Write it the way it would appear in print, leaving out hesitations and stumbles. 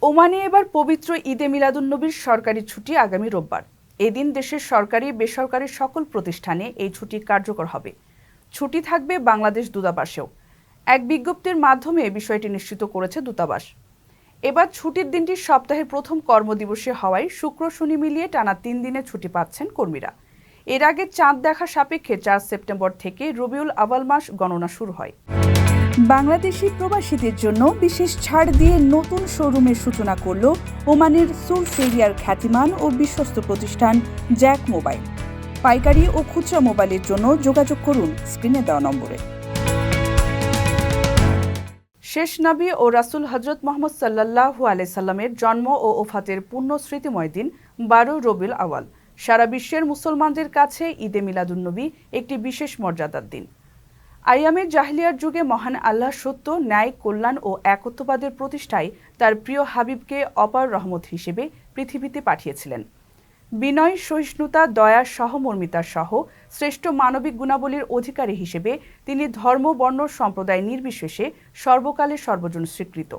ওমানে এবার পবিত্র ঈদে মিলাদুন্নবীর সরকারি ছুটি আগামী রোববার। এদিন দেশের সরকারি বেসরকারি সকল প্রতিষ্ঠানে এই ছুটি কার্যকর হবে। ছুটি থাকবে বাংলাদেশ দূতাবাসেও। এক বিজ্ঞপ্তির মাধ্যমে বিষয়টি নিশ্চিত করেছে দূতাবাস। এবার ছুটির দিনটি সপ্তাহের প্রথম কর্মদিবসে হওয়ায় শুক্র শনি মিলিয়ে টানা ৩ দিনের ছুটি পাচ্ছেন কর্মীরা। এর আগে চাঁদ দেখা সাপেক্ষে ৪ সেপ্টেম্বর থেকে রবিউল আওয়াল মাস গণনা শুরু হয়। বাংলাদেশি প্রবাসীদের জন্য বিশেষ ছাড় দিয়ে নতুন শোরুমের সূচনা করল ওমানের সোর্স এরিয়ার খ্যাতিমান ও বিশ্বস্ত প্রতিষ্ঠান জ্যাক মোবাইল। পাইকারি ও খুচরা মোবাইলের জন্য যোগাযোগ করুন স্ক্রিনে দেওয়া নম্বরে। শেষ নবী ও রাসূল হযরত মুহাম্মদ সাল্লাল্লাহু আলাইহি সাল্লামের জন্ম ও ওফাতের পুণ্য স্মৃতিময় দিন ১২ রবিউল আওয়াল। সারা বিশ্বের মুসলমানদের কাছে ঈদে মিলাদুন্নবী একটি বিশেষ মর্যাদার দিন। আইয়ামে জাহিলিয়ার যুগে মহান আল্লাহ সত্য, ন্যায়, কল্যাণ ও একত্ববাদের প্রতিষ্ঠায় তার প্রিয় হাবিবকে অপার রহমত হিসেবে পৃথিবীতে পাঠিয়েছিলেন। বিনয়, সহিষ্ণুতা, দয়া, সহমর্মিতা সহ শ্রেষ্ঠ মানবিক গুণাবলীর অধিকারী হিসেবে তিনি ধর্ম, বর্ণ, সম্প্রদায় নির্বিশেষে সর্বকালে সর্বজন স্বীকৃত।